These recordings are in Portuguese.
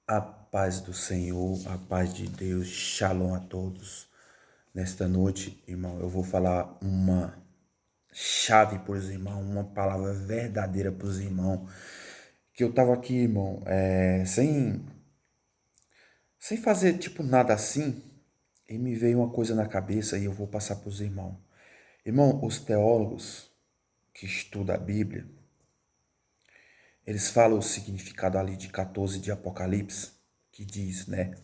A paz do Senhor, a paz de Deus, shalom a todos. Nesta noite, irmão, eu vou falar uma chave para os irmãos, uma palavra verdadeira para os irmãos. Que eu tava aqui, irmão, sem fazer tipo nada assim, e me veio uma coisa na cabeça e eu vou passar para os irmãos. Irmão, os teólogos que estudam a Bíblia, eles falam o significado ali de 14 de Apocalipse, que diz, né?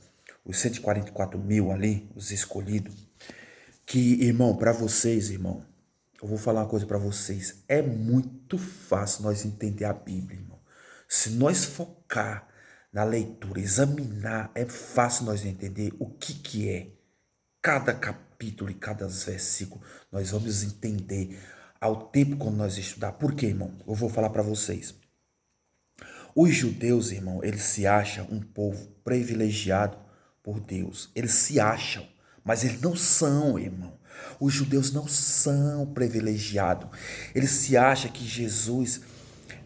Os 144 mil ali, os escolhidos. Que, irmão, para vocês, irmão, eu vou falar uma coisa para vocês. É muito fácil nós entender a Bíblia, irmão. Se nós focar na leitura, examinar, é fácil nós entender o que é cada capítulo e cada versículo. Nós vamos entender ao tempo quando nós estudar. Por quê, irmão? Eu vou falar para vocês. Os judeus, irmão, eles se acham um povo privilegiado por Deus. Eles se acham, mas eles não são, irmão. Os judeus não são privilegiados. Eles se acham que Jesus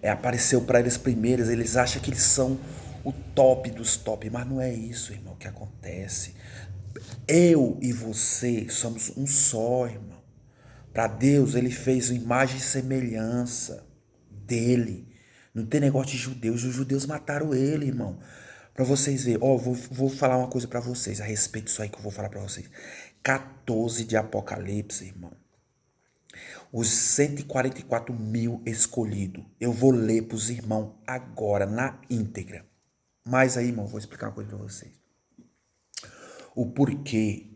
apareceu para eles primeiros. Eles acham que eles são o top dos top. Mas não é isso, irmão, que acontece. Eu e você somos um só, irmão. Para Deus, ele fez imagem e semelhança dele. Não tem negócio de judeus. Os judeus mataram ele, irmão. Para vocês verem. Ó, vou falar uma coisa para vocês a respeito disso aí que eu vou falar para vocês. 14 de Apocalipse, irmão. Os 144 mil escolhidos. Eu vou ler para os irmãos agora, na íntegra. Mas aí, irmão, vou explicar uma coisa para vocês. O porquê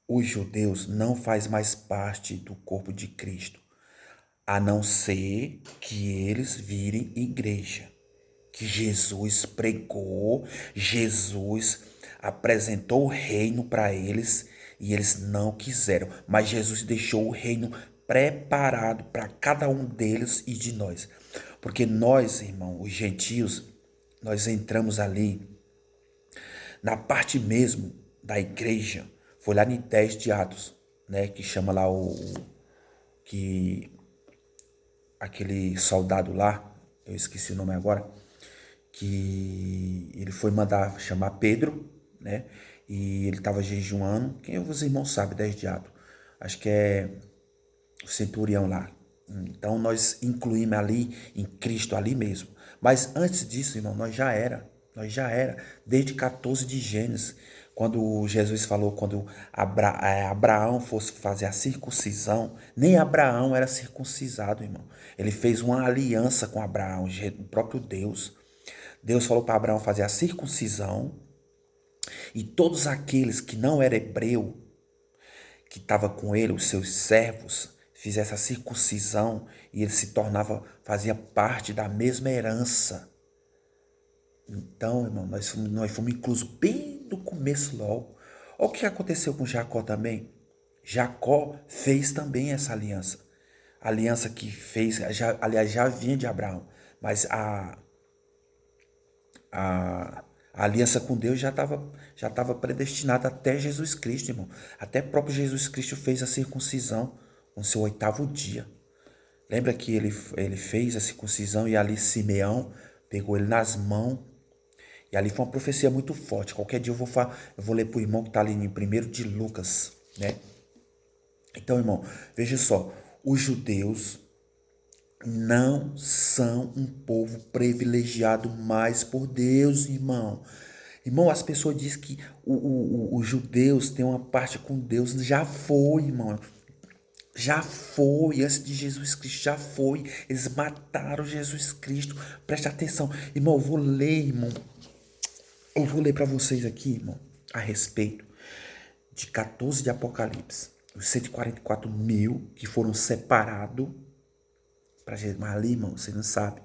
os judeus não faz mais parte do corpo de Cristo, a não ser que eles virem igreja. Que Jesus pregou, Jesus apresentou o reino para eles e eles não quiseram. Mas Jesus deixou o reino preparado para cada um deles e de nós. Porque nós, irmão, os gentios, nós entramos ali na parte mesmo da igreja. Foi lá em 10 de Atos, né, que chama lá que aquele soldado lá, eu esqueci o nome agora, que ele foi mandar chamar Pedro, né? E ele estava jejuando. Quem os irmãos sabem, 10 de Atos? Acho que é o centurião lá. Então nós incluímos ali em Cristo ali mesmo. Mas antes disso, irmão, nós já era, desde 14 de Gênesis, quando Jesus falou, quando Abraão fosse fazer a circuncisão, nem Abraão era circuncisado, irmão. Ele fez uma aliança com Abraão, o próprio Deus. Deus falou para Abraão fazer a circuncisão e todos aqueles que não eram hebreu, que estava com ele, os seus servos, fizesse a circuncisão e ele se tornava, fazia parte da mesma herança. Então, irmão, nós fomos inclusos bem no começo logo. Olha o que aconteceu com Jacó também. Jacó fez também essa aliança. A aliança que fez, aliás, já vinha de Abraão, mas a aliança com Deus já estava predestinada até Jesus Cristo, irmão. Até próprio Jesus Cristo fez a circuncisão no seu 8º dia. Lembra que ele fez a circuncisão e ali Simeão pegou ele nas mãos. E ali foi uma profecia muito forte. Qualquer dia eu vou ler para o irmão que está ali em 1º de Lucas, né? Então, irmão, veja só. Os judeus não são um povo privilegiado mais por Deus, irmão. Irmão, as pessoas dizem que os judeus têm uma parte com Deus. Já foi, irmão. Já foi, antes de Jesus Cristo, já foi. Eles mataram Jesus Cristo. Preste atenção. Irmão, eu vou ler, irmão. Eu vou ler para vocês aqui, irmão, a respeito de 14 de Apocalipse. Os 144 mil que foram separados para Jesus. Mas ali, irmão, você não sabe.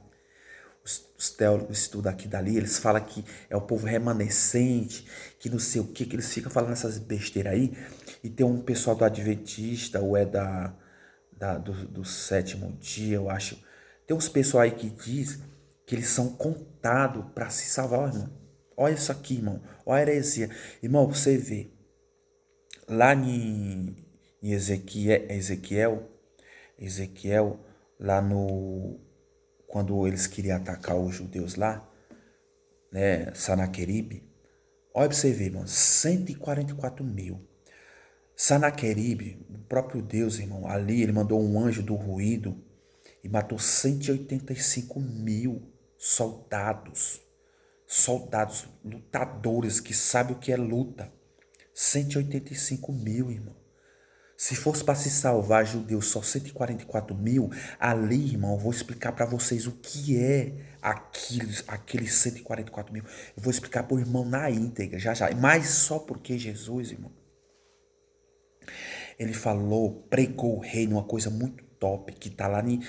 Os teólogos estudam aqui dali, eles falam que é o povo remanescente, que não sei o que eles ficam falando essas besteiras aí. E tem um pessoal do Adventista, ou é do sétimo dia, eu acho. Tem uns pessoal aí que diz que eles são contados para se salvar, irmão. Olha isso aqui, irmão. Olha a heresia. Irmão, você vê. Lá em Ezequiel, lá no quando eles queriam atacar os judeus lá, né, Sanaqueribe. Olha para você ver, irmão, 144 mil. Sanaqueribe, o próprio Deus, irmão, ali ele mandou um anjo do ruído e matou 185 mil soldados. Soldados, lutadores que sabem o que é luta. 185 mil, irmão. Se fosse para se salvar judeus só 144 mil, ali, irmão, eu vou explicar para vocês o que é aqueles 144 mil. Eu vou explicar para o irmão na íntegra, já já. Mas só porque Jesus, irmão, ele falou, pregou o reino, uma coisa muito top, que tá lá em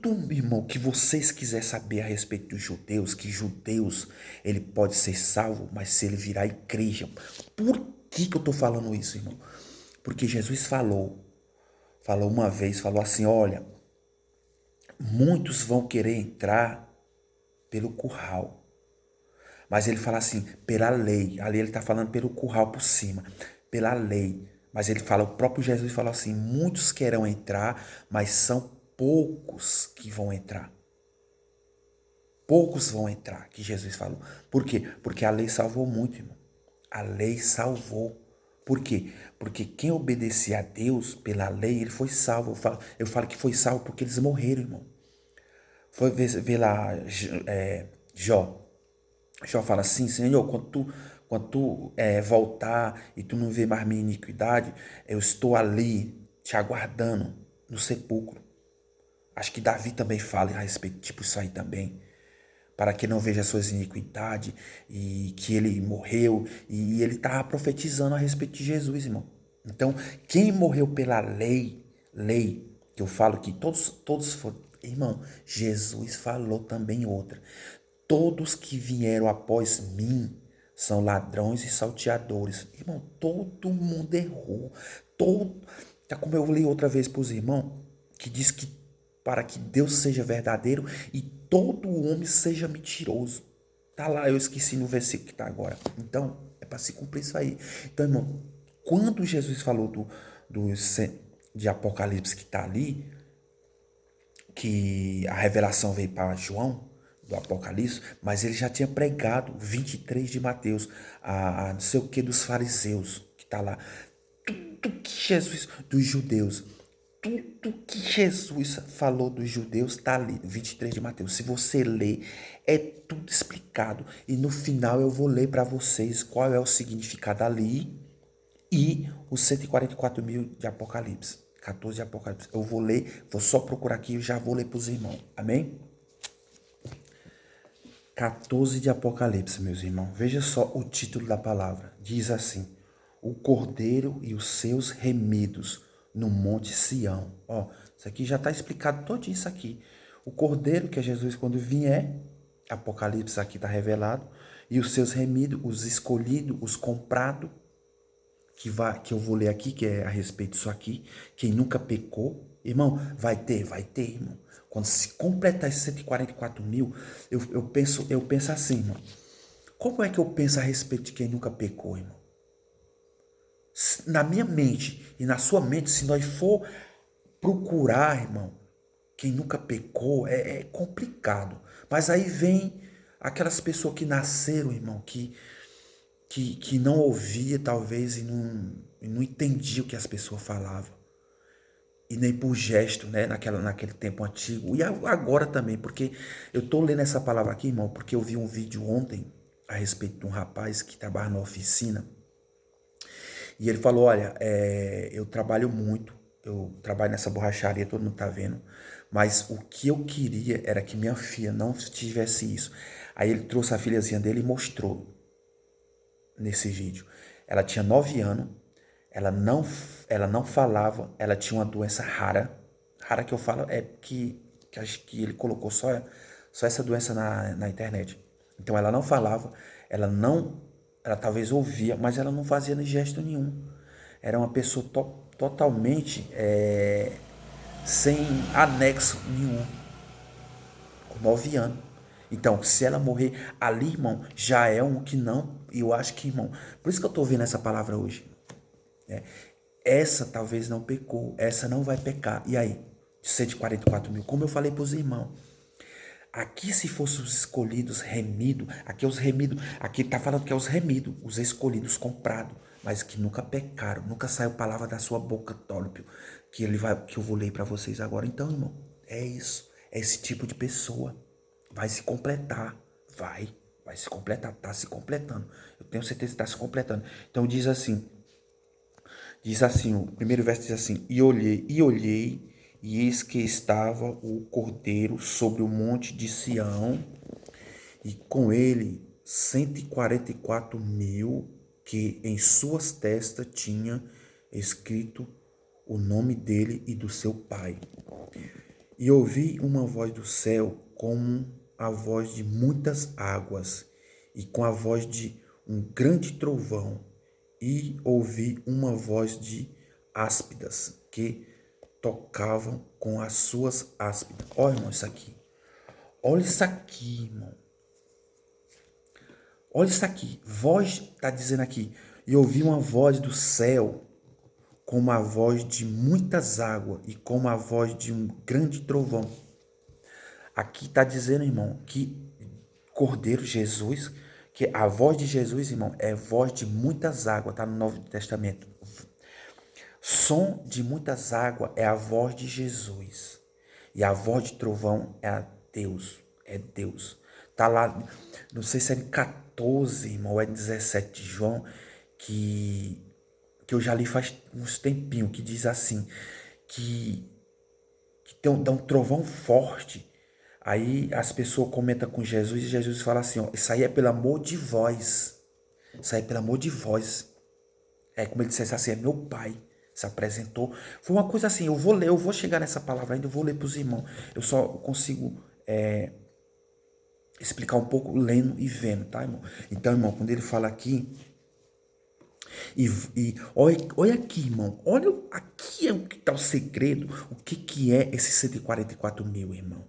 tudo, irmão, que vocês quiserem saber a respeito dos judeus, que judeus, ele pode ser salvo, mas se ele virar igreja. Por que eu tô falando isso, irmão? Porque Jesus falou uma vez, falou assim, olha, muitos vão querer entrar pelo curral. Mas ele fala assim, pela lei. Ali ele está falando pelo curral por cima, pela lei. Mas ele fala, o próprio Jesus falou assim, muitos querem entrar, mas são poucos que vão entrar. Poucos vão entrar, que Jesus falou. Por quê? Porque a lei salvou muito, irmão. A lei salvou. Por quê? Porque quem obedecia a Deus pela lei, ele foi salvo. Eu falo que foi salvo porque eles morreram, irmão. Foi ver lá Jó. Jó fala assim, Senhor, quando tu voltar e tu não vê mais minha iniquidade, eu estou ali te aguardando no sepulcro. Acho que Davi também fala a respeito, tipo isso aí também. Para que não veja as suas iniquidades e que ele morreu. E ele estava profetizando a respeito de Jesus, irmão. Então, quem morreu pela lei, que eu falo que todos foram. Irmão, Jesus falou também outra. Todos que vieram após mim são ladrões e salteadores. Irmão, todo mundo errou. Tá como eu li outra vez para os irmãos, que diz que para que Deus seja verdadeiro e todo homem seja mentiroso. Tá lá, eu esqueci no versículo que tá agora. Então, é para se cumprir isso aí. Então, irmão, quando Jesus falou de Apocalipse que tá ali, que a revelação veio para João, do Apocalipse, mas ele já tinha pregado 23 de Mateus, a não sei o que dos fariseus, que tá lá. Tudo que Jesus, dos judeus, tudo que Jesus falou dos judeus está ali, 23 de Mateus. Se você ler, é tudo explicado. E no final eu vou ler para vocês qual é o significado ali e os 144 mil de Apocalipse. 14 de Apocalipse. Eu vou ler, vou só procurar aqui e já vou ler para os irmãos. Amém? 14 de Apocalipse, meus irmãos. Veja só o título da palavra. Diz assim: o Cordeiro e os seus remidos no Monte Sião. Ó, isso aqui já está explicado todo isso aqui. O Cordeiro, que é Jesus quando vier, Apocalipse aqui está revelado, e os seus remidos, os escolhidos, os comprados, que eu vou ler aqui, que é a respeito disso aqui, quem nunca pecou, irmão, vai ter, irmão. Quando se completar esses 144 mil, eu penso assim, irmão. Como é que eu penso a respeito de quem nunca pecou, irmão? Na minha mente e na sua mente, se nós for procurar, irmão, quem nunca pecou, é complicado. Mas aí vem aquelas pessoas que nasceram, irmão, que não ouvia talvez e não entendia o que as pessoas falavam. E nem por gesto, né, naquele tempo antigo. E agora também, porque eu tô lendo essa palavra aqui, irmão, porque eu vi um vídeo ontem a respeito de um rapaz que trabalha na oficina. E ele falou, olha, eu trabalho muito, eu trabalho nessa borracharia, todo mundo tá vendo, mas o que eu queria era que minha filha não tivesse isso. Aí ele trouxe a filhazinha dele e mostrou nesse vídeo. Ela tinha 9 anos, ela não falava, ela tinha uma doença rara. Rara que eu falo é que acho que ele colocou só essa doença na internet. Então ela não falava, ela talvez ouvia, mas ela não fazia gesto nenhum. Era uma pessoa totalmente sem anexo nenhum, com 9 anos. Então, se ela morrer ali, irmão, já é um que não. E eu acho que, irmão, por isso que eu tô vendo essa palavra hoje. Essa talvez não pecou, essa não vai pecar. E aí? 144 mil, como eu falei para os irmãos. Aqui, se fossem os escolhidos, remidos, aqui é os remidos, aqui está falando que é os remidos, os escolhidos, comprados, mas que nunca pecaram, nunca saiu palavra da sua boca, Tólpio, que eu vou ler para vocês agora. Então, irmão, é isso, é esse tipo de pessoa, vai se completar, vai se completar, está se completando, eu tenho certeza que está se completando. Então diz assim, o primeiro verso diz assim, e olhei, e eis que estava o Cordeiro sobre o monte de Sião, e com ele 144.000 que em suas testas tinha escrito o nome dele e do seu pai. E ouvi uma voz do céu como a voz de muitas águas, e com a voz de um grande trovão, e ouvi uma voz de áspidas que tocavam com as suas áspidas. Olha, irmão, isso aqui. Olha isso aqui, irmão. Olha isso aqui. Voz está dizendo aqui. E ouvi uma voz do céu como a voz de muitas águas e como a voz de um grande trovão. Aqui está dizendo, irmão, que Cordeiro Jesus, que a voz de Jesus, irmão, é voz de muitas águas, está no Novo Testamento. Som de muitas águas é a voz de Jesus. E a voz de trovão é a Deus. É Deus. Tá lá, não sei se é em 14, irmão, ou é 17 de João, que eu já li faz uns tempinho, que diz assim, que dá um trovão forte. Aí as pessoas comentam com Jesus e Jesus fala assim, ó, isso aí é pelo amor de vós. Isso aí é pelo amor de vós. É como ele dissesse assim, é meu pai. Se apresentou. Foi uma coisa assim, eu vou chegar nessa palavra ainda, eu vou ler para os irmãos. Eu só consigo explicar um pouco lendo e vendo, tá, irmão? Então, irmão, quando ele fala aqui, olha aqui, irmão, olha, aqui é o que está o segredo, o que é esses 144.000, irmão.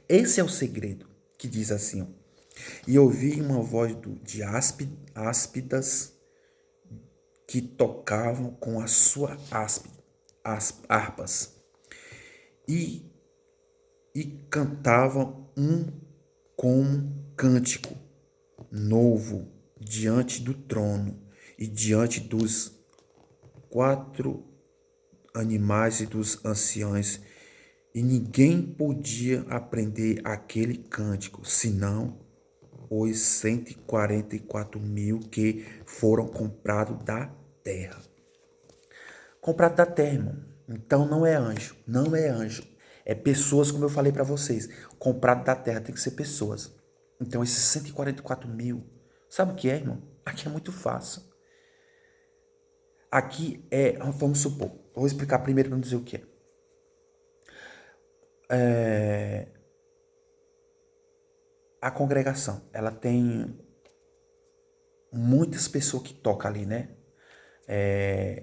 Esse é o segredo, que diz assim, ó. E ouvi uma voz de áspidas que tocavam com as suas harpas e cantavam como cântico novo diante do trono e diante dos 4 animais e dos anciãos, e ninguém podia aprender aquele cântico, senão os 144.000 que foram comprados da terra. Comprado da terra, irmão. Então não é anjo, não é anjo. É pessoas, como eu falei para vocês. Comprado da terra tem que ser pessoas. Então esses 144.000, sabe o que é, irmão? Aqui é muito fácil. Aqui é, vamos supor, vou explicar primeiro para não dizer o que é. A congregação, ela tem muitas pessoas que tocam ali, né?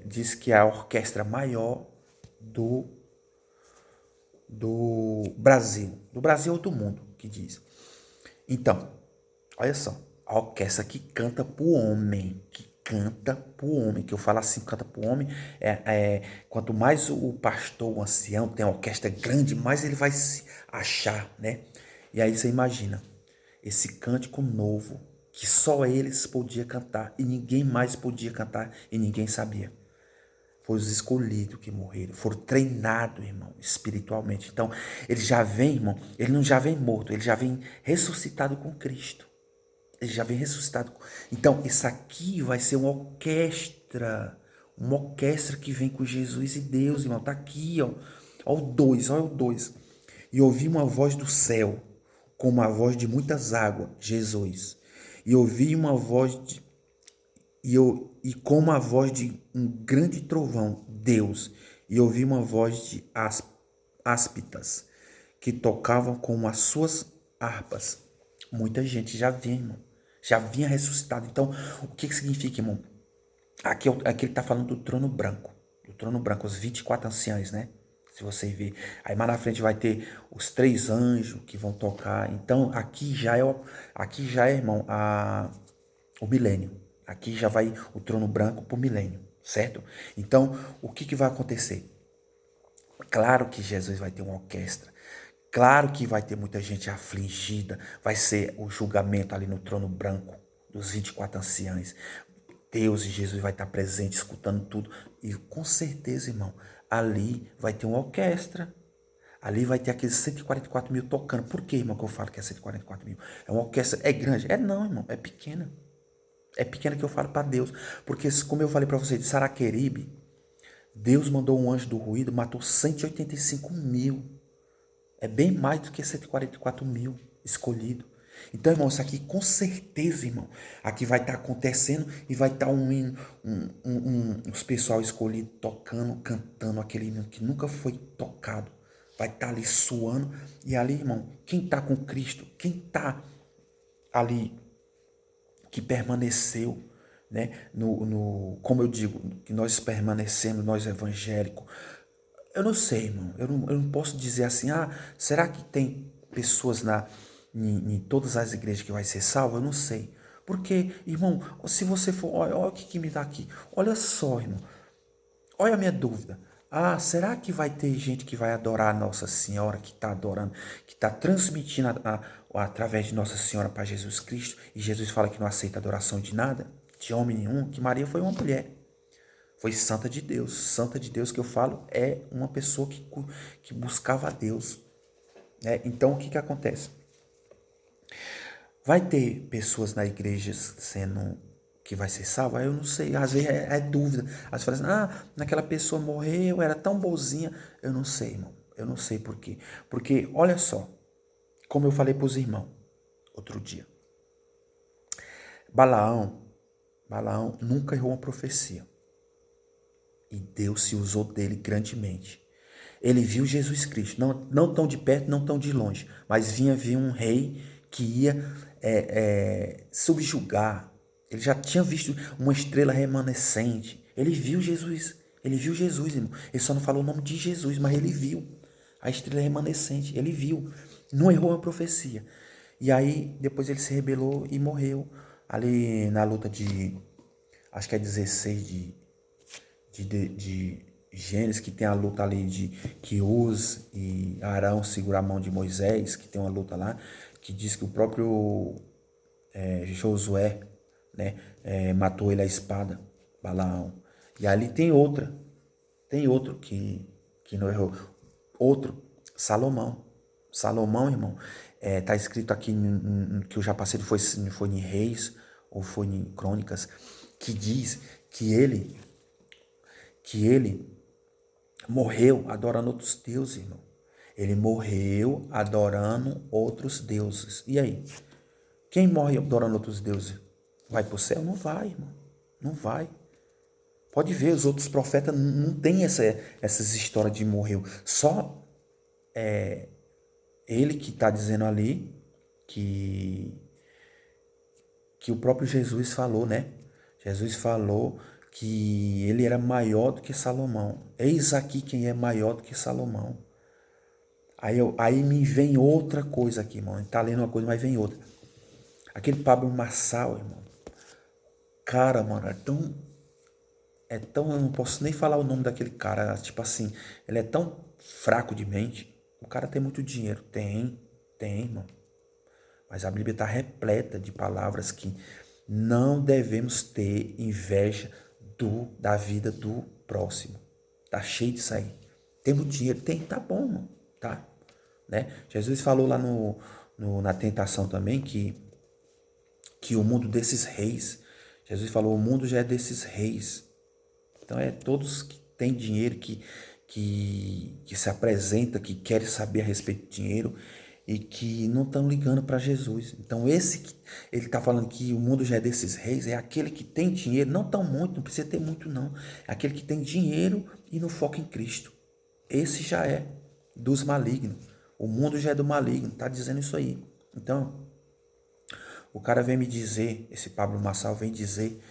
Diz que é a orquestra maior do Brasil. Do Brasil ou do mundo, que diz. Então, olha só. A orquestra que canta pro homem. Que eu falo assim, canta pro homem. Quanto mais o pastor, o ancião, tem uma orquestra grande, mais ele vai se achar, né? E aí você imagina. Esse cântico novo, que só eles podiam cantar, e ninguém mais podia cantar, e ninguém sabia. Foi os escolhidos que morreram, foram treinados, irmão, espiritualmente. Então, ele já vem, irmão, ele não já vem morto, ele já vem ressuscitado com Cristo. Ele já vem ressuscitado. Então, isso aqui vai ser uma orquestra que vem com Jesus e Deus, irmão. Tá aqui, ó. Olha o 2. E ouvi uma voz do céu, como a voz de muitas águas, Jesus. E ouvi uma voz como a voz de um grande trovão, Deus. E ouvi uma voz de áspidas que tocavam com as suas harpas. Muita gente já vinha, irmão. Já vinha ressuscitado. Então, o que significa, irmão? Aqui ele está falando do trono branco. Do trono branco, os 24 anciãos, né? Se você ver. Aí mais na frente vai ter os 3 anjos que vão tocar. Então, aqui já é, irmão, o milênio. Aqui já vai o trono branco para o milênio, certo? Então, o que vai acontecer? Claro que Jesus vai ter uma orquestra. Claro que vai ter muita gente afligida, vai ser o julgamento ali no trono branco dos 24 anciãos. Deus e Jesus vai estar presente, escutando tudo. E com certeza, irmão, ali vai ter uma orquestra. Ali vai ter aqueles 144 mil tocando. Por que, irmão, que eu falo que é 144 mil? É uma orquestra, é grande? É não, irmão, é pequena. É pequena que eu falo para Deus. Porque, como eu falei para vocês, de Saraqueribe, Deus mandou um anjo do ruído, matou 185 mil. É bem mais do que 144 mil escolhido. Então, irmão, isso aqui com certeza, irmão, aqui vai estar acontecendo e vai estar os pessoal escolhido tocando, cantando aquele hino que nunca foi tocado. Vai estar ali suando. E ali, irmão, quem está com Cristo, quem está ali, que permaneceu, né? Como eu digo, que nós permanecemos, nós evangélicos. Eu não sei, irmão. Eu não posso dizer assim, será que tem pessoas em todas as igrejas que vai ser salvo? Eu não sei. Porque, irmão, se você for, olha o que me dá aqui. Olha só, irmão. Olha a minha dúvida. Será que vai ter gente que vai adorar a Nossa Senhora, que está adorando, que está transmitindo através de Nossa Senhora para Jesus Cristo, e Jesus fala que não aceita adoração de nada, de homem nenhum, que Maria foi uma mulher. Foi santa de Deus. Santa de Deus que eu falo é uma pessoa que buscava a Deus. Né? Então, o que acontece? Vai ter pessoas na igreja sendo que vai ser salva? Eu não sei. Às vezes é dúvida. Às vezes falam assim, naquela pessoa morreu, era tão boazinha. Eu não sei, irmão. Eu não sei por quê. Porque, olha só, como eu falei para os irmãos outro dia. Balaão nunca errou uma profecia. E Deus se usou dele grandemente. Ele viu Jesus Cristo, não tão de perto, não tão de longe, mas vinha um rei que ia subjugar. Ele já tinha visto uma estrela remanescente. Ele viu Jesus, irmão. Ele só não falou o nome de Jesus, mas ele viu a estrela remanescente. Ele viu, não errou a profecia. E aí, depois ele se rebelou e morreu ali na luta acho que é 16 de Gênesis, que tem a luta ali de que Uz e Arão seguram a mão de Moisés, que tem uma luta lá, que diz que o próprio Josué, né, matou ele à espada, Balaão. E ali tem outro que não errou. Outro, Salomão. Salomão, irmão, tá escrito aqui que eu já passei, foi em Reis ou foi em Crônicas, que diz que ele morreu adorando outros deuses, irmão. Ele morreu adorando outros deuses. E aí? Quem morre adorando outros deuses? Vai para o céu? Não vai, irmão. Não vai. Pode ver, os outros profetas não tem essas histórias de morreu. Só ele que está dizendo ali que o próprio Jesus falou, né? Jesus falou que ele era maior do que Salomão. Eis aqui quem é maior do que Salomão. Aí me vem outra coisa aqui, irmão. Está lendo uma coisa, mas vem outra. Aquele Pablo Marçal, irmão. Cara, mano, é tão, eu não posso nem falar o nome daquele cara. Tipo assim, ele é tão fraco de mente. O cara tem muito dinheiro. Tem, irmão. Mas a Bíblia está repleta de palavras que não devemos ter inveja da vida do próximo. Tá cheio disso aí. Temos dinheiro? Tem, tá bom, mano. Tá. Né? Jesus falou lá na tentação também que o mundo desses reis, Jesus falou, o mundo já é desses reis. Então é todos que têm dinheiro, que se apresenta, que querem saber a respeito do dinheiro e que não estão ligando para Jesus. Então ele está falando que o mundo já é desses reis, é aquele que tem dinheiro, não tão muito, não precisa ter muito não, é aquele que tem dinheiro e não foca em Cristo. Esse já é dos malignos. O mundo já é do maligno, está dizendo isso aí. Então, o cara vem me dizer, esse Pablo Marçal vem dizer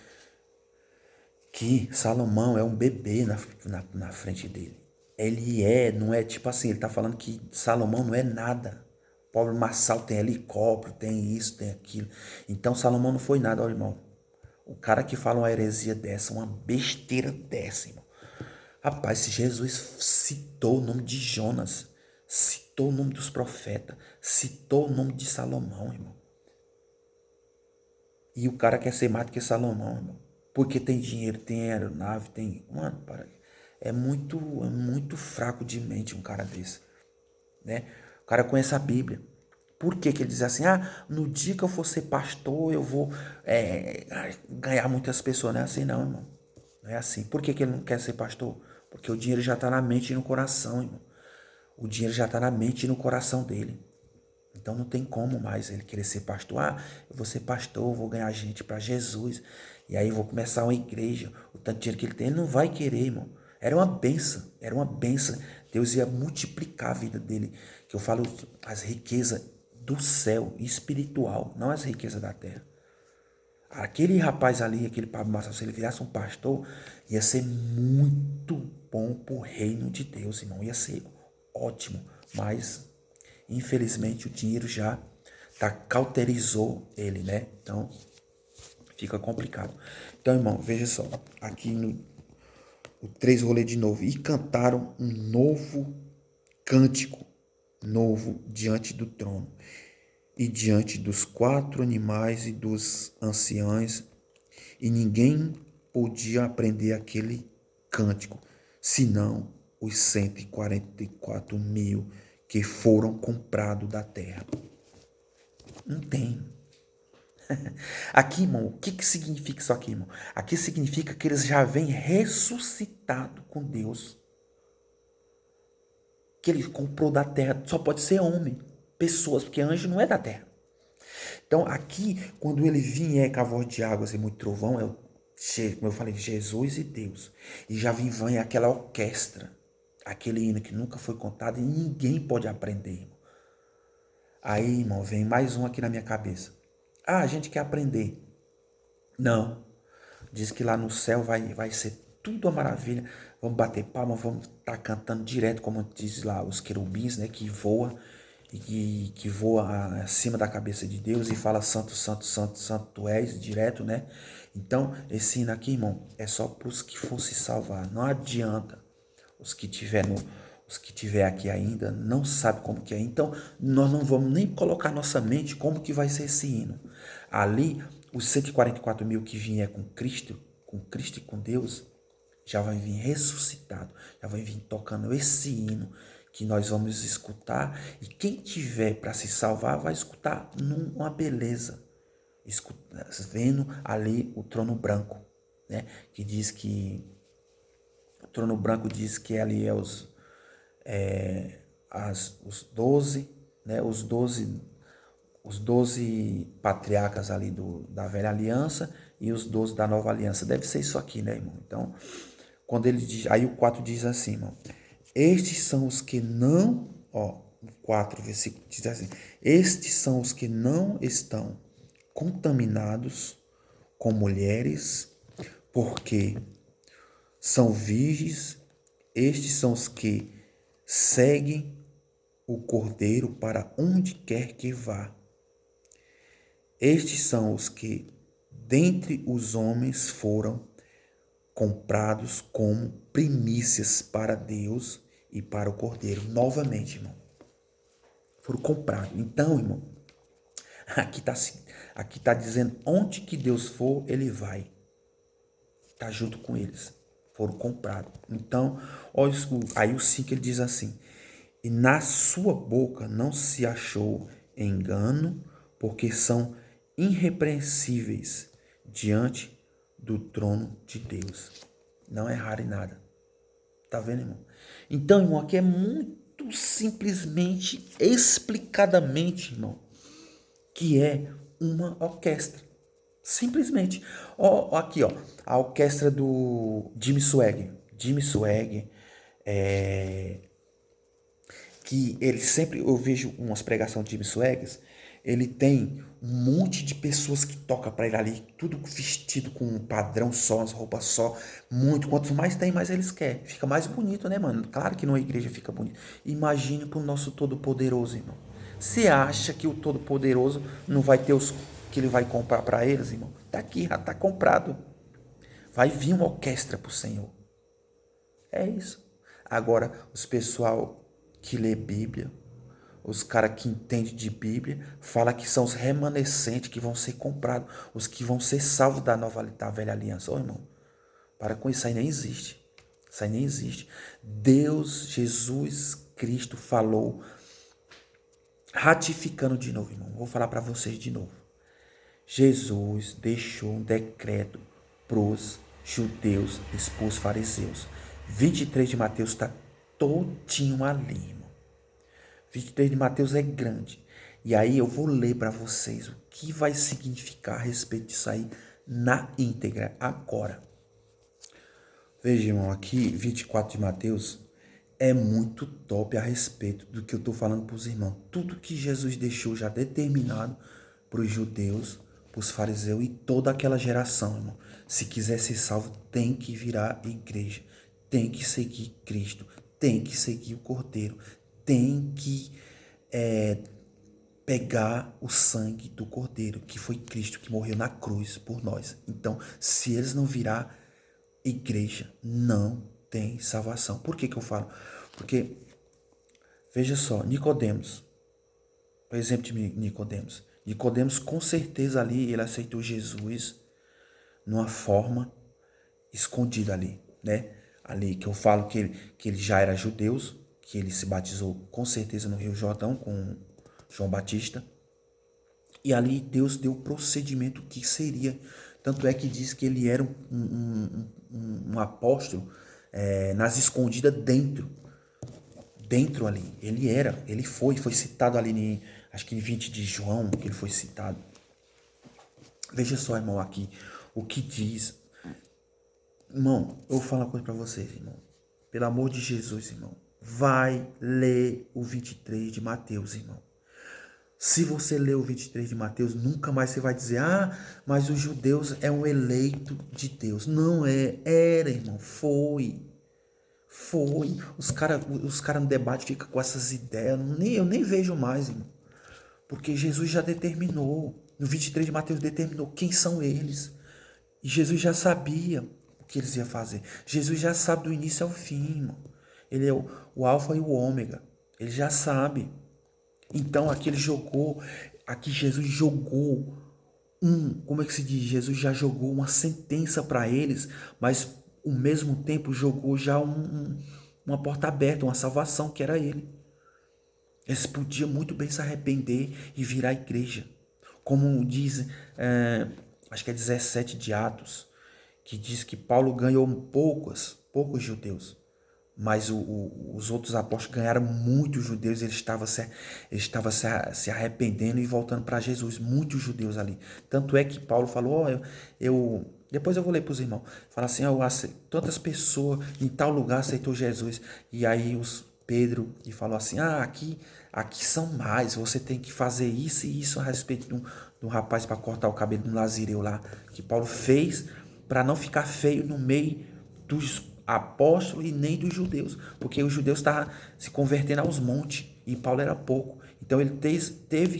que Salomão é um bebê na frente dele. Ele não é tipo assim, ele está falando que Salomão não é nada. Pablo Marçal tem helicóptero, tem isso, tem aquilo. Então Salomão não foi nada, ó, irmão. O cara que fala uma heresia dessa, uma besteira dessa, irmão. Rapaz, se Jesus citou o nome de Jonas, citou citou o nome dos profetas, citou o nome de Salomão, irmão. E o cara quer ser mais do que Salomão, irmão. Porque tem dinheiro, tem aeronave, tem... Mano, é muito fraco de mente um cara desse, né? O cara conhece a Bíblia. Por que que ele diz assim, no dia que eu for ser pastor, eu vou ganhar muitas pessoas? Não é assim não, irmão. Não é assim. Por que que ele não quer ser pastor? Porque o dinheiro já está na mente e no coração, irmão. O dinheiro já está na mente e no coração dele. Então não tem como mais ele querer ser pastor. Eu vou ser pastor, vou ganhar gente para Jesus. E aí vou começar uma igreja. O tanto de dinheiro que ele tem, ele não vai querer, irmão. Era uma benção, era uma benção. Deus ia multiplicar a vida dele. Que eu falo as riquezas do céu, espiritual, não as riquezas da terra. Aquele rapaz ali, aquele Pablo Marçal, se ele virasse um pastor, ia ser muito bom pro reino de Deus, irmão. Ia ser ótimo, mas infelizmente o dinheiro já cauterizou ele, né? Então fica complicado. Então, irmão, veja só, aqui no o 3 rolê de novo, e cantaram um novo cântico, novo diante do trono, e diante dos 4 animais e dos anciãos, e ninguém podia aprender aquele cântico, senão os 144 mil que foram comprados da terra. Não tem. Aqui, irmão, o que significa isso aqui, irmão? Aqui significa que eles já vêm ressuscitados com Deus. Que ele comprou da terra. Só pode ser homem, pessoas, porque anjo não é da terra. Então, aqui, quando ele vier com a voz de águas e muito trovão, como eu falei, Jesus e Deus. E já vem aquela orquestra, aquele hino que nunca foi contado e ninguém pode aprender, irmão. Aí, irmão, vem mais um aqui na minha cabeça. A gente quer aprender. Não. Diz que lá no céu vai ser tudo uma maravilha. Vamos bater palma, vamos estar cantando direto, como diz lá os querubins, né? Que voa e que voa acima da cabeça de Deus e fala santo, santo, santo, santo tu és, direto, né? Então, esse hino aqui, irmão, é só para os que for se salvar. Não adianta. Os que tiver aqui ainda não sabem como que é. Então, nós não vamos nem colocar nossa mente como que vai ser esse hino. Ali, os 144 mil que vier com Cristo e com Deus, já vai vir ressuscitado, já vai vir tocando esse hino que nós vamos escutar. E quem tiver para se salvar vai escutar numa beleza, vendo ali o trono branco, né? Que diz que o trono branco diz que ali é os 12, né? Os 12 patriarcas ali da velha aliança e os 12 da nova aliança. Deve ser isso aqui, né, irmão? Então, quando ele diz, aí o 4 diz assim, irmão, estes são os que não, o 4 versículo diz assim, estes são os que não estão contaminados com mulheres, porque são virgens. Estes são os que seguem o Cordeiro para onde quer que vá. Estes são os que, dentre os homens, foram comprados como primícias para Deus e para o Cordeiro. Novamente, irmão. Foram comprados. Então, irmão, aqui tá dizendo onde que Deus for, ele vai. Tá junto com eles. Foram comprados. Então, olha aí o 5 ele diz assim, e na sua boca não se achou engano, porque são irrepreensíveis diante do trono de Deus. Não erraram em nada. Tá vendo, irmão? Então, irmão, aqui é muito simplesmente, explicadamente, irmão, que é uma orquestra. Simplesmente. Aqui, a orquestra do Jimmy Swagger. Jimmy Swagger, que ele sempre, eu vejo umas pregações de Jimmy Swagger, ele tem um monte de pessoas que tocam para ele ali, tudo vestido com um padrão só, as roupas só, muito. Quanto mais tem, mais eles querem. Fica mais bonito, né, mano? Claro que numa igreja fica bonito. Imagine pro nosso Todo-Poderoso, irmão. Você acha que o Todo-Poderoso não vai ter os que ele vai comprar para eles, irmão? Tá aqui, já tá comprado. Vai vir uma orquestra pro Senhor. É isso. Agora, os pessoal que lê Bíblia, os caras que entendem de Bíblia, fala que são os remanescentes que vão ser comprados, os que vão ser salvos da velha aliança. Ô, irmão, para com isso, aí nem existe. Isso aí nem existe. Deus, Jesus Cristo falou, ratificando de novo, irmão. Vou falar para vocês de novo. Jesus deixou um decreto para os judeus expor os fariseus. 23 de Mateus está todinho ali, irmão. 23 de Mateus é grande. E aí eu vou ler para vocês o que vai significar a respeito disso aí na íntegra agora. Veja, irmão, aqui 24 de Mateus é muito top a respeito do que eu estou falando para os irmãos. Tudo que Jesus deixou já determinado para os judeus, para os fariseus e toda aquela geração, irmão. Se quiser ser salvo, tem que virar igreja, tem que seguir Cristo, tem que seguir o Cordeiro, tem que pegar o sangue do Cordeiro, que foi Cristo que morreu na cruz por nós. Então, se eles não virar igreja, não tem salvação. Por que eu falo? Porque, veja só, Nicodemos, o exemplo de Nicodemos. Nicodemos, com certeza ali, ele aceitou Jesus numa forma escondida ali, né? Ali que eu falo que ele já era judeu, que ele se batizou com certeza no Rio Jordão com João Batista. E ali Deus deu o procedimento que seria. Tanto é que diz que ele era um apóstolo nas escondidas dentro ali. Ele foi citado ali, acho que em 20 de João, que ele foi citado. Veja só, irmão, aqui, o que diz. Irmão, eu vou falar uma coisa pra vocês, irmão. Pelo amor de Jesus, irmão. Vai ler o 23 de Mateus, irmão. Se você ler o 23 de Mateus, nunca mais você vai dizer, mas os judeus é um eleito de Deus. Não é, era, irmão, foi. Os cara no debate ficam com essas ideias, eu nem vejo mais, irmão. Porque Jesus já determinou, no 23 de Mateus determinou quem são eles. E Jesus já sabia o que eles iam fazer. Jesus já sabe do início ao fim, irmão. Ele é o alfa e o ômega. Ele já sabe. Então aqui Jesus jogou como é que se diz? Jesus já jogou uma sentença para eles, mas ao mesmo tempo jogou já uma porta aberta, uma salvação que era ele. Eles podiam muito bem se arrepender e virar a igreja. Como diz, acho que é 17 de Atos, que diz que Paulo ganhou poucos judeus. Mas os outros apóstolos ganharam muitos judeus, eles estavam se arrependendo e voltando para Jesus, muitos judeus ali. Tanto é que Paulo falou, depois eu vou ler para os irmãos, fala assim, tantas pessoas em tal lugar aceitou Jesus, e aí Pedro e falou assim, aqui são mais, você tem que fazer isso e isso a respeito de um rapaz para cortar o cabelo do Nazireu lá, que Paulo fez para não ficar feio no meio dos apóstolos e nem dos judeus, porque os judeus estavam se convertendo aos montes e Paulo era pouco. Então ele teve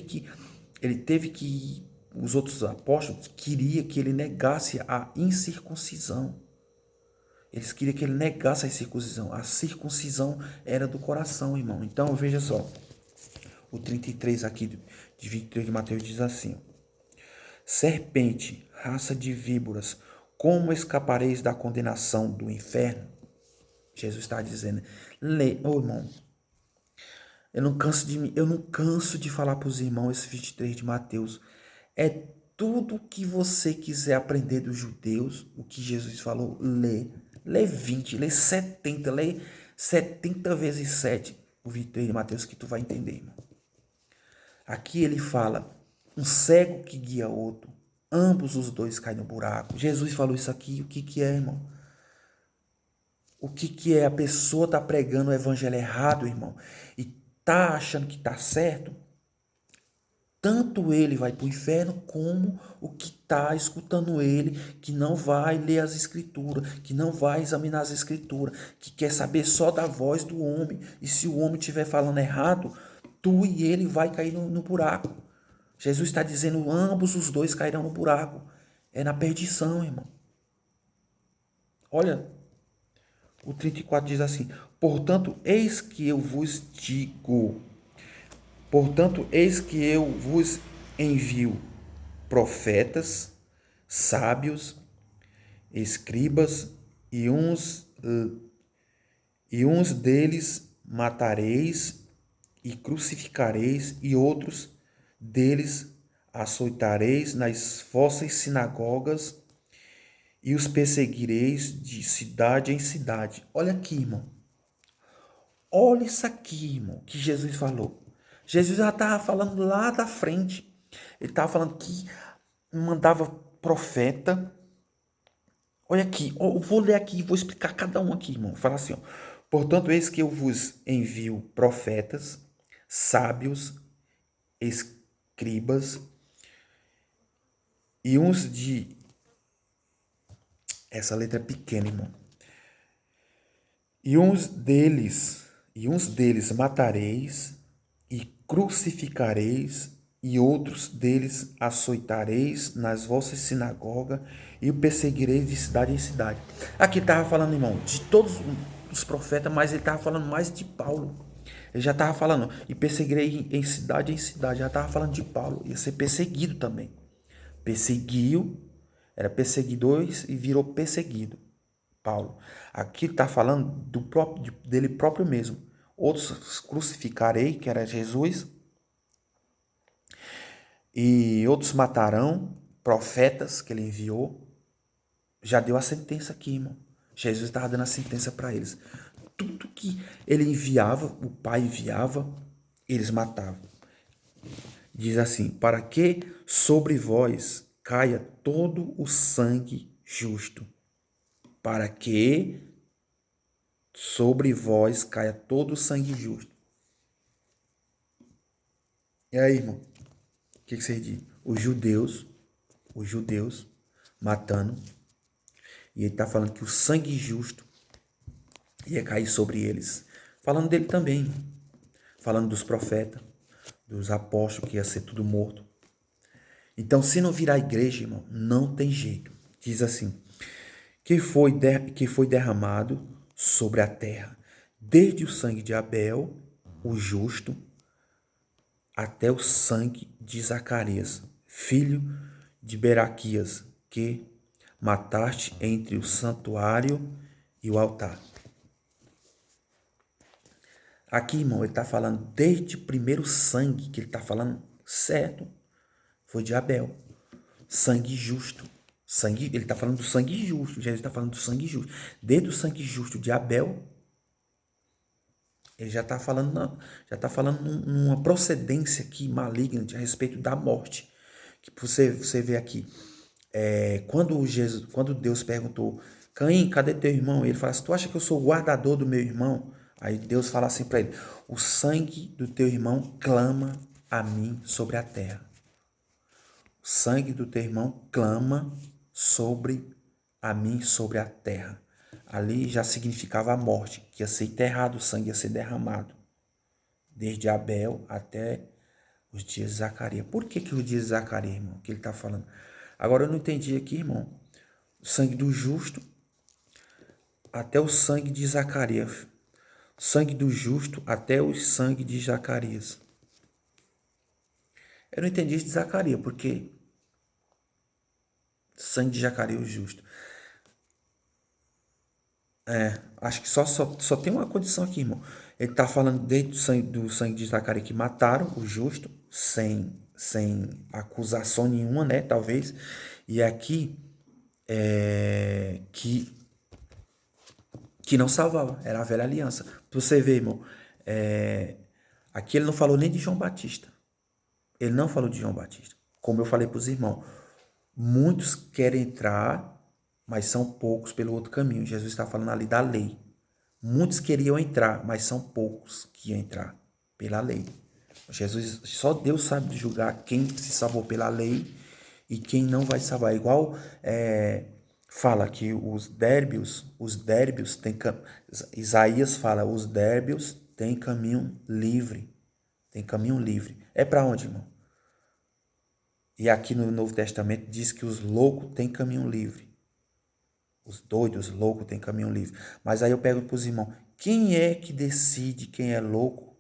que os outros apóstolos queriam que ele negasse a incircuncisão. Eles queriam que ele negasse a circuncisão. A circuncisão era do coração, irmão. Então veja só, o 33 aqui de 23 de Mateus diz assim: serpente, raça de víboras, como escapareis da condenação do inferno? Jesus está dizendo. Irmão, eu não canso de falar para os irmãos esse 23 de Mateus. É tudo que você quiser aprender dos judeus, o que Jesus falou, lê. Lê 20, lê 70, lê 70 vezes 7, o 23 de Mateus, que tu vai entender, irmão. Aqui ele fala, um cego que guia outro, ambos os dois caem no buraco. Jesus falou isso aqui, o que é, irmão? O que é? A pessoa tá pregando o evangelho errado, irmão, e tá achando que tá certo. Tanto ele vai para o inferno, como o que está escutando ele, que não vai ler as escrituras, que não vai examinar as escrituras, que quer saber só da voz do homem. E se o homem estiver falando errado, tu e ele vai cair no buraco. Jesus está dizendo, ambos os dois cairão no buraco. É na perdição, irmão. Olha, o 34 diz assim, portanto, eis que eu vos digo, Portanto, eis que eu vos envio profetas, sábios, escribas, e uns deles matareis e crucificareis, e outros deles açoitareis nas vossas sinagogas e os perseguireis de cidade em cidade. Olha aqui, irmão. Olha isso aqui, irmão, que Jesus falou. Jesus já estava falando lá da frente. Ele estava falando que mandava profeta. Olha aqui, eu vou ler aqui e vou explicar cada um aqui, irmão. Fala assim, ó. Portanto, eis que eu vos envio profetas, sábios, escribas e uns de... Essa letra é pequena, irmão. E uns deles matareis e crucificareis, e outros deles açoitareis nas vossas sinagogas e o perseguireis de cidade em cidade. Aqui estava falando, irmão, de todos os profetas, mas ele estava falando mais de Paulo. Ele já estava falando, e perseguirei em cidade, já estava falando de Paulo, ia ser perseguido também. Perseguiu, era perseguidor e virou perseguido. Paulo. Aqui está falando dele próprio mesmo. Outros crucificarei, que era Jesus, e outros matarão, profetas que ele enviou. Já deu a sentença aqui, irmão. Jesus estava dando a sentença para eles. Tudo que ele enviava, o Pai enviava, eles matavam. Diz assim, para que sobre vós caia todo o sangue justo, para que sobre vós caia todo o sangue justo. E aí, irmão? O que você diz? Os judeus matando. E ele está falando que o sangue justo ia cair sobre eles. Falando dele também. Falando dos profetas, dos apóstolos, que ia ser tudo morto. Então, se não virar igreja, irmão, não tem jeito. Diz assim, que foi derramado sobre a terra, desde o sangue de Abel, o justo, até o sangue de Zacarias, filho de Beraquias, que mataste entre o santuário e o altar. Aqui, irmão, ele está falando desde o primeiro sangue, que ele está falando certo, foi de Abel. Sangue justo. Ele está falando do sangue justo. Jesus está falando do sangue justo. Desde o sangue justo de Abel, ele já está falando numa procedência aqui maligna a respeito da morte. Que você vê aqui. Quando Deus perguntou, Caim, cadê teu irmão? Ele fala assim, tu acha que eu sou o guardador do meu irmão? Aí Deus fala assim para ele, o sangue do teu irmão clama a mim sobre a terra. O sangue do teu irmão clama sobre a mim, sobre a terra. Ali já significava a morte, que ia ser enterrado, o sangue ia ser derramado. Desde Abel até os dias de Zacarias. Por que os dias de Zacarias, irmão, que ele está falando? Agora eu não entendi aqui, irmão. O sangue do justo até o sangue de Zacarias. Sangue do justo até o sangue de Zacarias. Eu não entendi isso de Zacarias, porque sangue de Zacarias é o justo. Acho que só tem uma condição aqui, irmão. Ele está falando desde do sangue de Zacarias que mataram o justo, sem acusação nenhuma, né? Talvez. E aqui, que não salvava, era a velha aliança. Pra você ver, irmão, aqui ele não falou nem de João Batista. Ele não falou de João Batista. Como eu falei para os irmãos, muitos querem entrar, mas são poucos pelo outro caminho. Jesus está falando ali da lei. Muitos queriam entrar, mas são poucos que iam entrar pela lei. Jesus, só Deus sabe julgar quem se salvou pela lei e quem não vai salvar. Igual fala que os dérbios têm... Isaías fala, os dérbios têm caminho livre. Tem caminho livre. É para onde, irmão? E aqui no Novo Testamento diz que os loucos têm caminho livre. Os doidos, loucos, têm caminho livre. Mas aí eu pergunto para os irmãos, quem é que decide quem é louco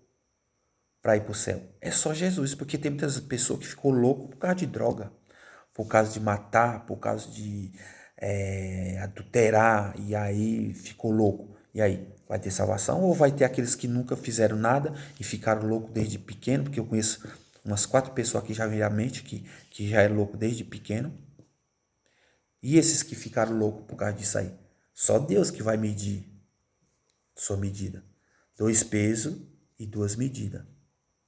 para ir para o céu? É só Jesus, porque tem muitas pessoas que ficou louco por causa de droga, por causa de matar, por causa de adulterar, e aí ficou louco. E aí, vai ter salvação? Ou vai ter aqueles que nunca fizeram nada e ficaram loucos desde pequeno? Porque eu conheço umas 4 pessoas aqui já veio à mente que já é louco desde pequeno. E esses que ficaram loucos por causa disso aí? Só Deus que vai medir sua medida. 2 pesos e 2 medidas.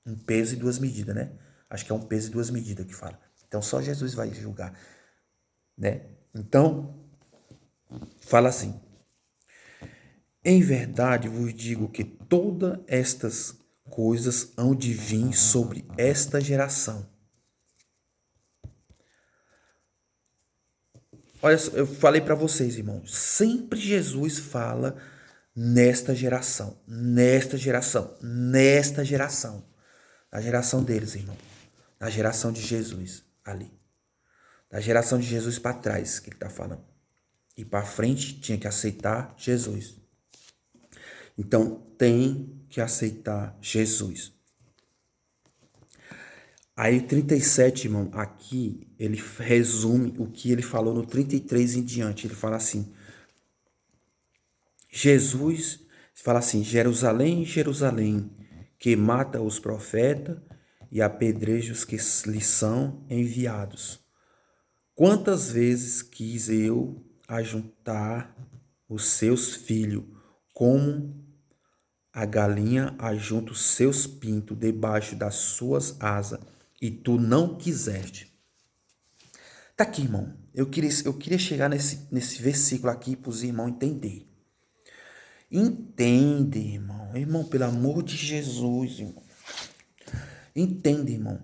Um peso e 2 medidas, né? Acho que é um peso e 2 medidas que fala. Então só Jesus vai julgar, né? Então, fala assim: em verdade vos digo que todas estas coisas hão de vir sobre esta geração. Olha, eu falei para vocês, irmãos, sempre Jesus fala nesta geração, nesta geração, nesta geração. Na geração deles, irmão. Na geração de Jesus, ali. Da geração de Jesus para trás, que ele está falando. E para frente tinha que aceitar Jesus. Então, tem que aceitar Jesus. Aí, 37, irmão, aqui, ele resume o que ele falou no 33 em diante. Ele fala assim, Jesus, fala assim, Jerusalém, Jerusalém, que mata os profetas e apedreja os que lhes são enviados. Quantas vezes quis eu ajuntar os seus filhos, como a galinha ajunta os seus pintos debaixo das suas asas, e tu não quiseste. Tá aqui, irmão. Eu queria chegar nesse versículo aqui para os irmãos entender. Entende, irmão. Irmão, pelo amor de Jesus, irmão. Entende, irmão.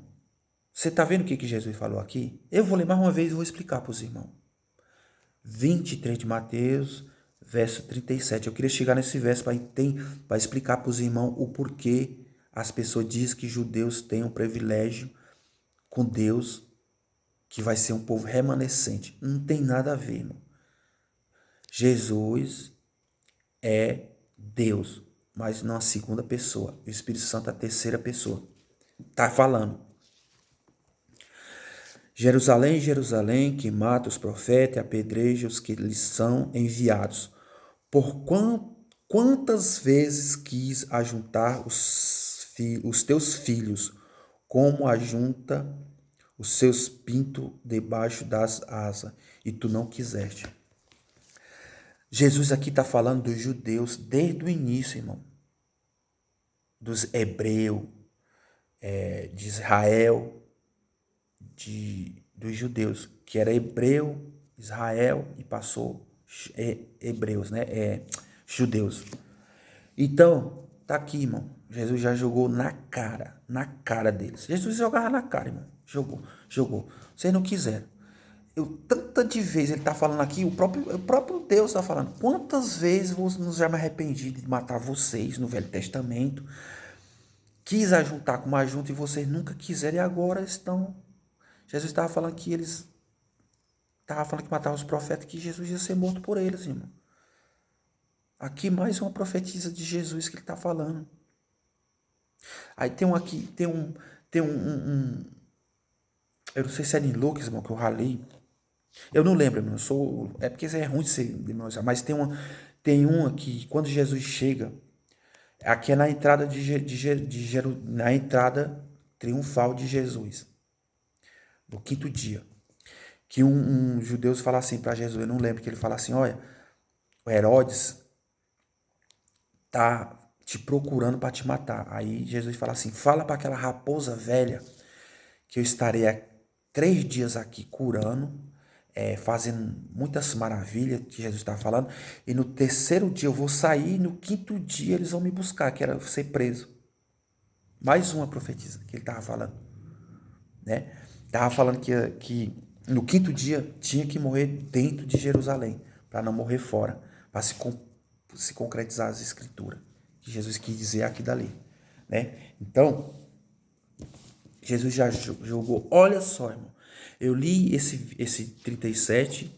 Você tá vendo o que Jesus falou aqui? Eu vou ler mais uma vez e vou explicar para os irmãos. 23 de Mateus, verso 37. Eu queria chegar nesse verso para explicar para os irmãos o porquê as pessoas dizem que judeus têm um privilégio com Deus, que vai ser um povo remanescente. Não tem nada a ver, irmão. Jesus é Deus, mas não a segunda pessoa. O Espírito Santo é a terceira pessoa. Tá falando. Jerusalém, Jerusalém, que mata os profetas e apedreja os que lhes são enviados. Por quantas vezes quis ajuntar os teus filhos, como ajunta os seus pintos debaixo das asas, e tu não quiseste. Jesus aqui está falando dos judeus desde o início, irmão. Dos hebreus, de Israel, dos judeus, que era hebreu, Israel, e passou hebreus, né? Judeus. Então, tá aqui, irmão. Jesus já jogou na cara deles. Jesus jogava na cara, irmão. Jogou. Vocês não quiseram. Tanta de vezes ele tá falando aqui, o próprio Deus tá falando. Quantas vezes não já me arrependi de matar vocês no Velho Testamento? Quis ajuntar com uma junta e vocês nunca quiseram e agora estão... Jesus estava falando que eles... Estava falando que matavam os profetas, que Jesus ia ser morto por eles, irmão. Aqui mais uma profetisa de Jesus que ele está falando. Aí tem um aqui, eu não sei se é em Lucas, irmão, que eu ralei. Eu não lembro, irmão. É porque é ruim de ser, irmão, mas tem um aqui, quando Jesus chega, aqui é na entrada na entrada triunfal de Jesus, no 5º dia, que um judeu fala assim para Jesus, eu não lembro, que ele fala assim, olha, o Herodes tá te procurando para te matar. Aí Jesus fala assim, fala para aquela raposa velha que eu estarei há 3 dias aqui curando, fazendo muitas maravilhas que Jesus está falando, e no 3º dia eu vou sair, e no 5º dia eles vão me buscar, que era ser preso. Mais uma profetisa que ele estava falando, né? Estava falando que no 5º dia tinha que morrer dentro de Jerusalém, para não morrer fora, para se concretizar as escrituras, que Jesus quis dizer aqui dali, né? Então, Jesus já jogou, olha só, irmão, eu li esse 37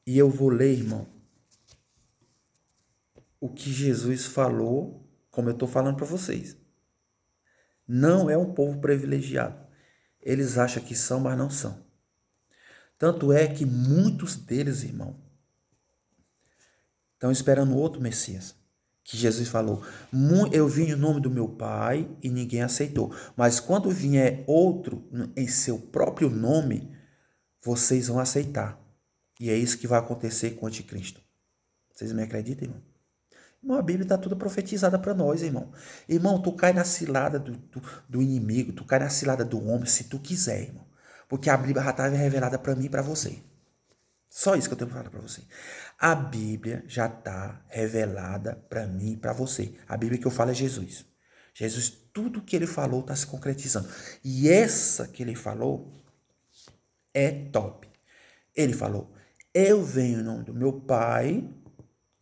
e eu vou ler, irmão, o que Jesus falou, como eu estou falando para vocês. Não é um povo privilegiado. Eles acham que são, mas não são. Tanto é que muitos deles, irmão, estão esperando outro Messias. Que Jesus falou, eu vim em nome do meu Pai e ninguém aceitou. Mas quando vier outro em seu próprio nome, vocês vão aceitar. E é isso que vai acontecer com o anticristo. Vocês me acreditam, irmão? Irmão, a Bíblia está toda profetizada para nós, irmão. Irmão, tu cai na cilada do inimigo, tu cai na cilada do homem, se tu quiser, irmão. Porque a Bíblia já estava revelada para mim e para você. Só isso que eu tenho para falar para você. A Bíblia já está revelada para mim e para você. A Bíblia que eu falo é Jesus. Jesus, tudo que ele falou está se concretizando. E essa que ele falou é top. Ele falou, eu venho em nome do meu Pai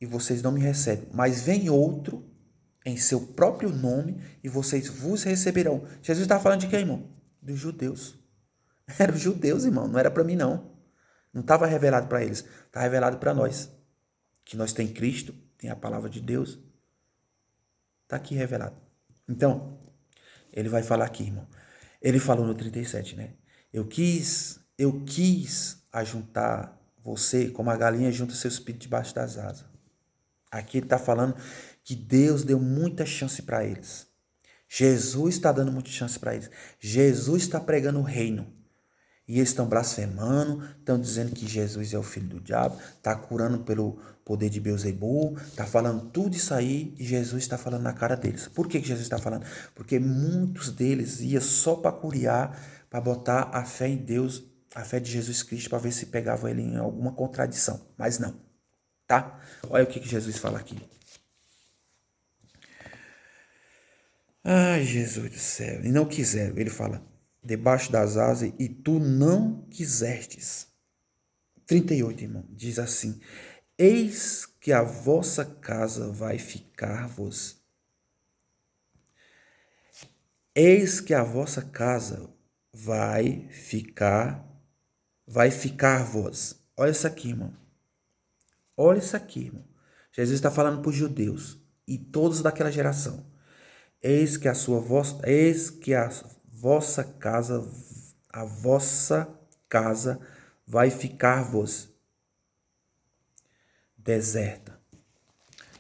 e vocês não me recebem, mas vem outro em seu próprio nome e vocês vos receberão. Jesus está falando de quem, irmão? Dos judeus. Era os judeus, irmão, não era para mim, não. Não estava revelado para eles, está revelado para nós. Que nós tem Cristo, tem a palavra de Deus, está aqui revelado. Então, ele vai falar aqui, irmão. Ele falou no 37, né? Eu quis ajuntar você como a galinha junta seus espíritos debaixo das asas. Aqui ele está falando que Deus deu muita chance para eles. Jesus está dando muita chance para eles. Jesus está pregando o reino. E eles estão blasfemando, estão dizendo que Jesus é o filho do diabo, está curando pelo poder de Beelzebul, está falando tudo isso aí e Jesus está falando na cara deles. Por que Jesus está falando? Porque muitos deles iam só para curiar, para botar a fé em Deus, a fé de Jesus Cristo, para ver se pegava ele em alguma contradição. Mas não, tá? Olha o que Jesus fala aqui. Ai, Jesus do céu. E não quiseram, ele fala, debaixo das asas, e tu não quisestes. 38, irmão, diz assim, eis que a vossa casa vai ficar-vos. Eis que a vossa casa vai ficar-vos. Olha isso aqui, irmão. Olha isso aqui, irmão. Jesus está falando para os judeus e todos daquela geração. Eis que a vossa casa vai ficar-vos deserta.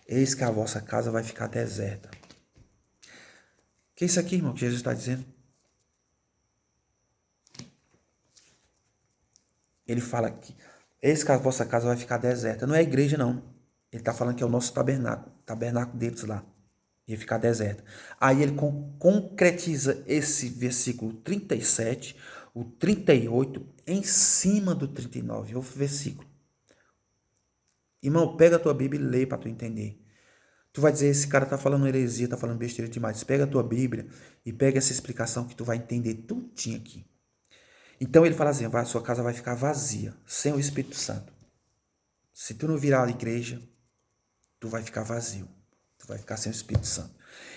Eis que a vossa casa vai ficar deserta. Que é isso aqui, irmão, que Jesus está dizendo? Ele fala aqui, eis que a vossa casa vai ficar deserta. Não é a igreja, não. Ele está falando que é o nosso tabernáculo deles lá. Ia ficar deserta. Aí ele concretiza esse versículo 37, o 38, em cima do 39. É o versículo. Irmão, pega a tua Bíblia e lê para tu entender. Tu vai dizer, esse cara está falando heresia, está falando besteira demais. Pega a tua Bíblia e pega essa explicação que tu vai entender tudinho aqui. Então ele fala assim, a sua casa vai ficar vazia, sem o Espírito Santo. Se tu não virar a igreja, tu vai ficar vazio. Tu vai ficar sem o Espírito Santo.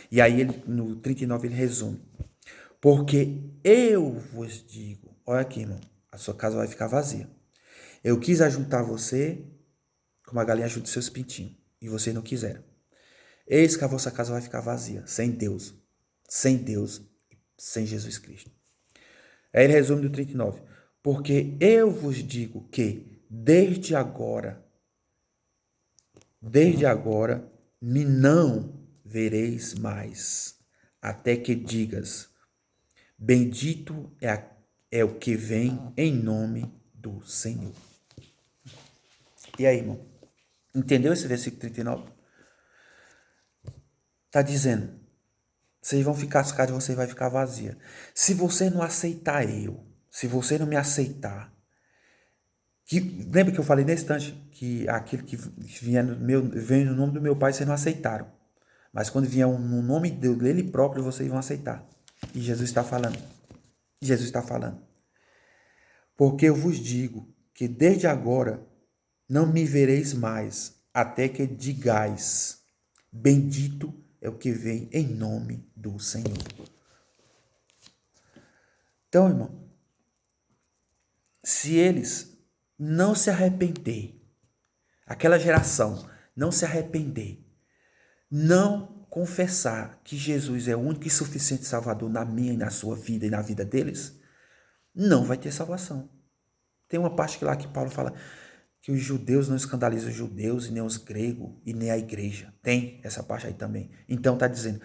E aí ele, no 39 ele resume. Porque eu vos digo, olha aqui, irmão, a sua casa vai ficar vazia. Eu quis ajuntar você como a galinha junta seus pintinhos, e vocês não quiseram. Eis que a vossa casa vai ficar vazia, sem Deus, sem Jesus Cristo. Aí ele resume do 39. Porque eu vos digo que desde agora, me não vereis mais, até que digas, bendito é o que vem em nome do Senhor. E aí, irmão? Entendeu esse versículo 39? Está dizendo, vocês vão ficar, as casas de vocês vai ficar vazia. Se você não aceitar se você não me aceitar, lembra que eu falei nesse instante que aquilo que vem no nome do meu Pai, vocês não aceitaram. Mas quando vier no nome dele próprio, vocês vão aceitar. E Jesus está falando. Porque eu vos digo que desde agora não me vereis mais, até que digais, bendito é o que vem em nome do Senhor. Então, irmão, se eles não se arrepender, aquela geração não se arrepender, não confessar que Jesus é o único e suficiente Salvador na minha e na sua vida e na vida deles, não vai ter salvação. Tem uma parte lá que Paulo fala que os judeus não escandalizam os judeus e nem os gregos e nem a igreja. Tem essa parte aí também. Então está dizendo,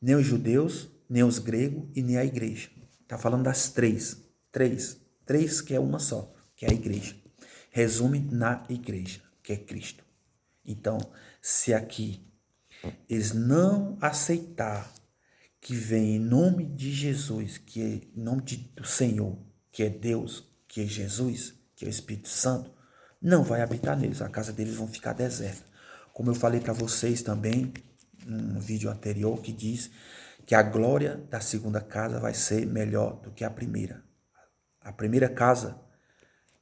nem os judeus, nem os gregos e nem a igreja. Está falando das três que é uma só, que é a igreja. Resume na igreja, que é Cristo. Então, se aqui eles não aceitar que vem em nome de Jesus, que é em nome do Senhor, que é Deus, que é Jesus, que é o Espírito Santo, não vai habitar neles. A casa deles vão ficar deserta. Como eu falei para vocês também, num vídeo anterior, que diz que a glória da segunda casa vai ser melhor do que a primeira. A primeira casa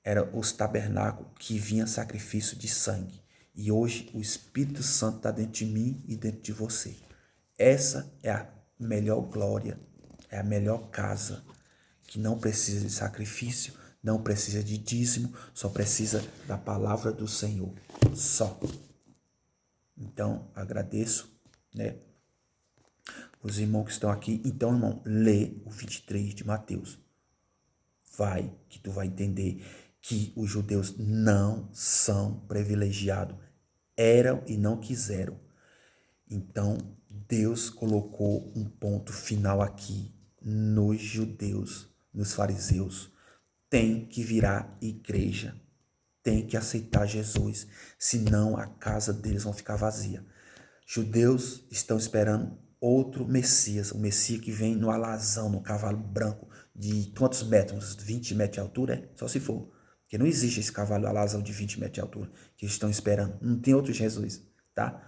era os tabernáculos que vinha sacrifício de sangue. E hoje o Espírito Santo está dentro de mim e dentro de você. Essa é a melhor glória, é a melhor casa, que não precisa de sacrifício, não precisa de dízimo, só precisa da palavra do Senhor, só. Então, agradeço, né, os irmãos que estão aqui. Então, irmão, lê o 23 de Mateus. Vai, que tu vai entender que os judeus não são privilegiados. Eram e não quiseram. Então, Deus colocou um ponto final aqui nos judeus, nos fariseus. Tem que virar igreja. Tem que aceitar Jesus. Senão a casa deles vai ficar vazia. Judeus estão esperando outro Messias. O Messias que vem no alazão, no cavalo branco. De quantos metros? 20 metros de altura? É? Só se for. Porque não existe esse cavalo alazão de 20 metros de altura que eles estão esperando. Não tem outro Jesus, tá?